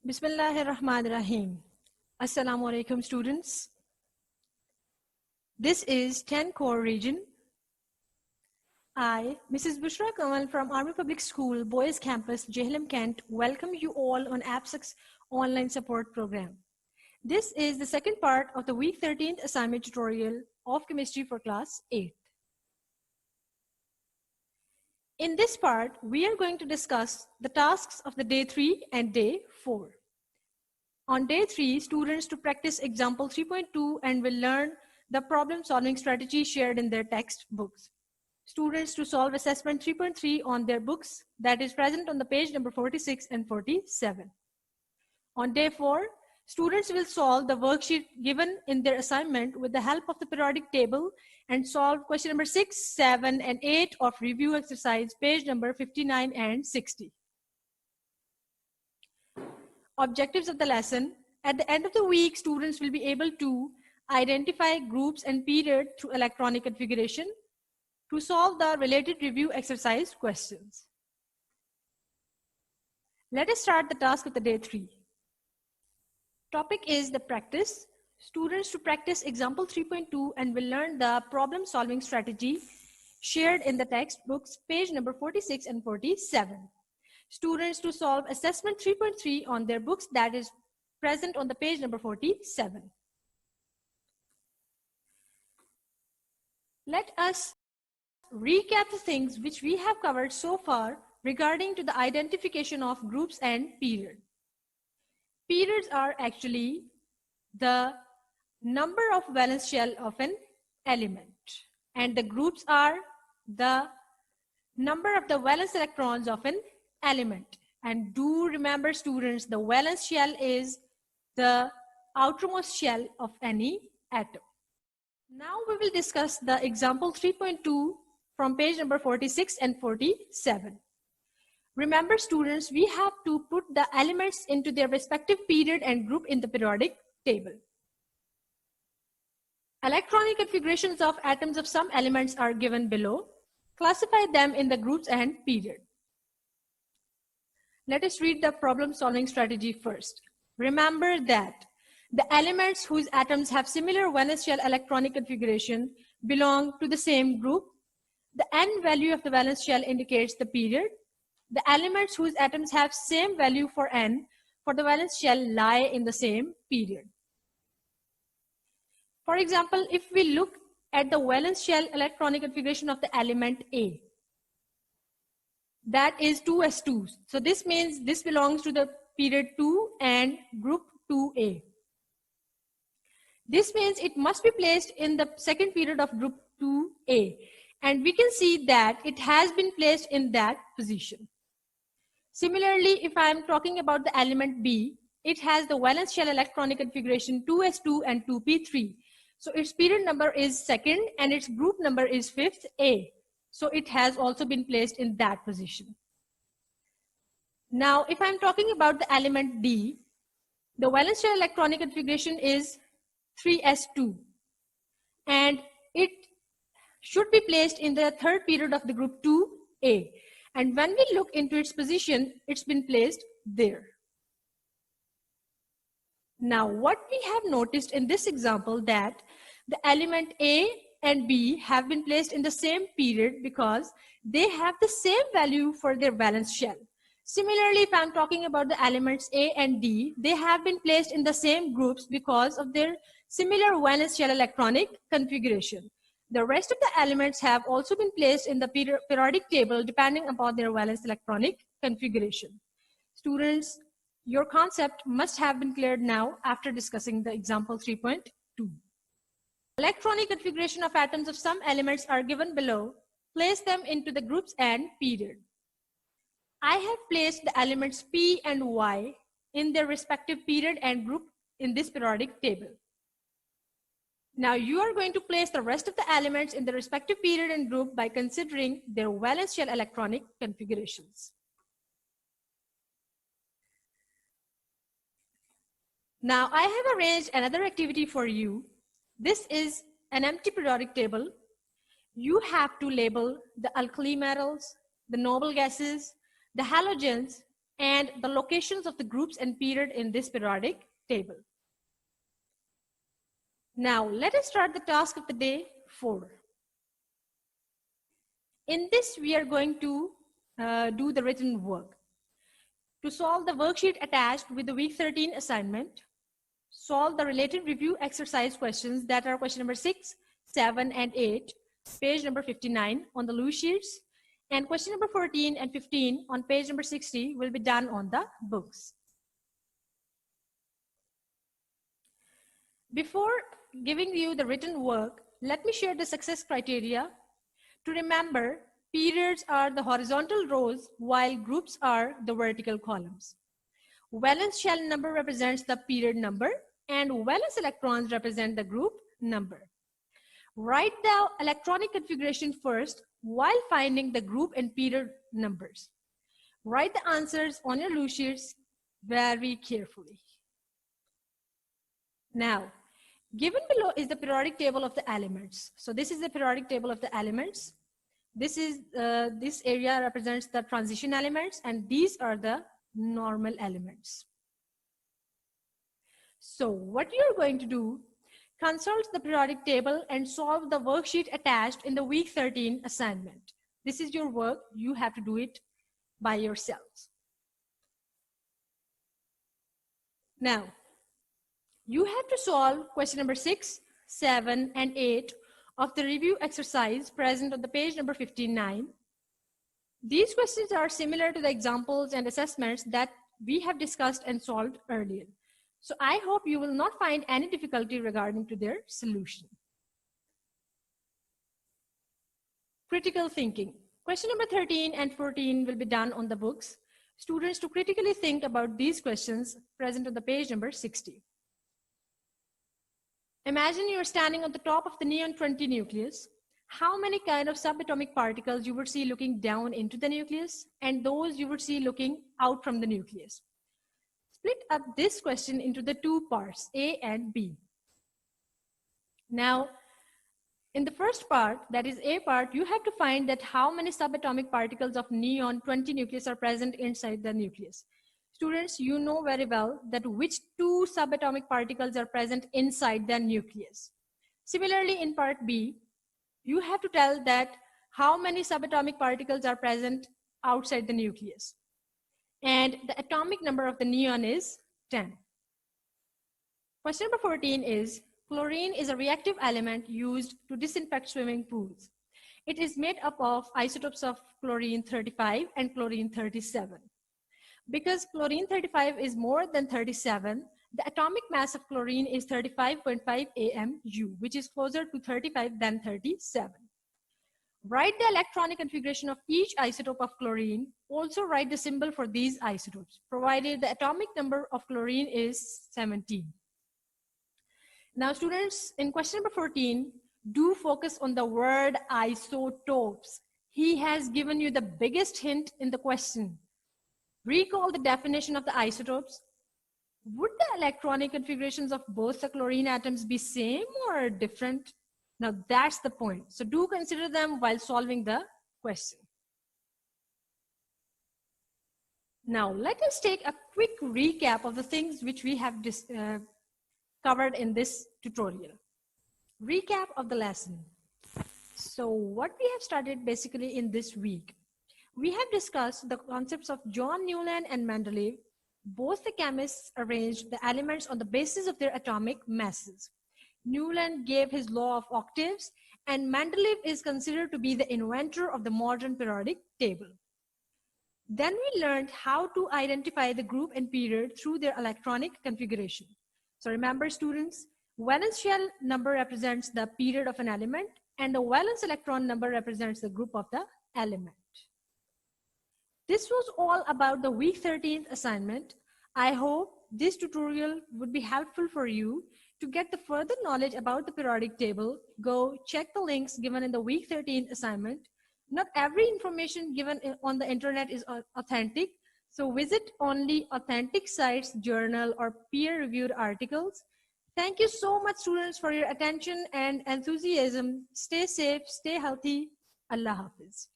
Bismillahirrahmanirrahim. Assalamu alaikum students. This is 10 core region. I, Mrs. Bushra Kamal from Army Public School, Boys Campus, Jhelum, Kent, welcome you all on APSEC's online support program. This is the second part of the week 13th assignment tutorial of chemistry for class 8. In this part, we are going to discuss the tasks of the day 3 and day 4. On day 3, students to practice example 3.2 and will learn the problem-solving strategy shared in their textbooks. Students to solve assessment 3.3 on their books that is present on the page number 46 and 47. On day 4, students will solve the worksheet given in their assignment with the help of the periodic table and solve question number 6, 7, and 8 of review exercise page number 59 and 60. Objectives of the lesson. At the end of the week, students will be able to identify groups and period through electronic configuration to solve the related review exercise questions. Let us start the task of the day 3. Topic is the practice. Students to practice example 3.2 and will learn the problem solving strategy shared in the textbooks page number 46 and 47. Students to solve assessment 3.3 on their books that is present on the page number 47. Let us recap the things which we have covered so far regarding to the identification of groups and period. Periods are actually the number of valence shell of an element, and the groups are the number of the valence electrons of an element. And do remember students, the valence shell is the outermost shell of any atom. Now we will discuss the example 3.2 from page number 46 and 47. Remember students, we have to put the elements into their respective period and group in the periodic table. Electronic configurations of atoms of some elements are given below. Classify them in the groups and period. Let us read the problem solving strategy first. Remember that the elements whose atoms have similar valence shell electronic configuration belong to the same group. The n value of the valence shell indicates the period. The elements whose atoms have same value for n for the valence shell lie in the same period. For example, if we look at the valence shell electronic configuration of the element A, that is 2s2. So this means this belongs to the period 2 and group 2a. This means it must be placed in the second period of group 2a. And we can see that it has been placed in that position. Similarly, if I am talking about the element B, it has the valence shell electronic configuration 2s2 and 2p3. So its period number is second and its group number is 5th A. So it has also been placed in that position. Now, if I'm talking about the element D, the valence shell electronic configuration is 3s2. And it should be placed in the third period of the group 2A. And when we look into its position, it's been placed there. Now, what we have noticed in this example that the element A and B have been placed in the same period because they have the same value for their valence shell. Similarly, if I'm talking about the elements A and D, they have been placed in the same groups because of their similar valence shell electronic configuration. The rest of the elements have also been placed in the periodic table depending upon their valence electronic configuration. Students, your concept must have been cleared now after discussing the example 3.2. Electronic configuration of atoms of some elements are given below. Place them into the groups and period. I have placed the elements P and Y in their respective period and group in this periodic table. Now you are going to place the rest of the elements in the respective period and group by considering their valence shell electronic configurations. Now I have arranged another activity for you. This is an empty periodic table. You have to label the alkali metals, the noble gases, the halogens, and the locations of the groups and period in this periodic table. Now, let us start the task of the day 4. In this, we are going to do the written work. To solve the worksheet attached with the week 13 assignment, solve the related review exercise questions that are question number 6, 7, and 8, page number 59 on the loose sheets, and question number 14 and 15 on page number 60 will be done on the books. Before giving you the written work, let me share the success criteria. To remember, periods are the horizontal rows while groups are the vertical columns. Valence shell number represents the period number and valence electrons represent the group number. Write the electronic configuration first while finding the group and period numbers. Write the answers on your loose sheets very carefully. Now, given below is the periodic table of the elements. So this is the periodic table of the elements. This area represents the transition elements, and these are the normal elements. So what you're going to do, consult the periodic table and solve the worksheet attached in the week 13 assignment. This is your work. You have to do it by yourselves. Now, you have to solve question number 6, 7, and 8 of the review exercise present on the page number 59. These questions are similar to the examples and assessments that we have discussed and solved earlier. So I hope you will not find any difficulty regarding to their solution. Critical thinking. Question number 13 and 14 will be done on the books. Students to critically think about these questions present on the page number 60. Imagine you're standing on the top of the neon 20 nucleus. How many kind of subatomic particles you would see looking down into the nucleus and those you would see looking out from the nucleus? Split up this question into the two parts, A and B. Now, in the first part, that is A part, you have to find that how many subatomic particles of neon 20 nucleus are present inside the nucleus. Students, you know very well that which two subatomic particles are present inside the nucleus. Similarly, in part B, you have to tell that how many subatomic particles are present outside the nucleus. And the atomic number of the neon is 10. Question number 14 is, chlorine is a reactive element used to disinfect swimming pools. It is made up of isotopes of chlorine 35 and chlorine 37. Because chlorine 35 is more than 37, the atomic mass of chlorine is 35.5 AMU, which is closer to 35 than 37. Write the electronic configuration of each isotope of chlorine. Also write the symbol for these isotopes, provided the atomic number of chlorine is 17. Now students, in question number 14, do focus on the word isotopes. He has given you the biggest hint in the question. Recall the definition of the isotopes. Would the electronic configurations of both the chlorine atoms be same or different? Now that's the point. So do consider them while solving the question. Now let us take a quick recap of the things which we have covered in this tutorial. Recap of the lesson. So what we have started basically in this week. We have discussed the concepts of John Newland and Mendeleev. Both the chemists arranged the elements on the basis of their atomic masses. Newland gave his law of octaves, and Mendeleev is considered to be the inventor of the modern periodic table. Then we learned how to identify the group and period through their electronic configuration. So remember students, valence shell number represents the period of an element, and the valence electron number represents the group of the element. This was all about the week 13th assignment. I hope this tutorial would be helpful for you. To get the further knowledge about the periodic table, go check the links given in the week 13th assignment. Not every information given on the internet is authentic, so visit only authentic sites, journal, or peer-reviewed articles. Thank you so much students for your attention and enthusiasm. Stay safe, stay healthy. Allah Hafiz.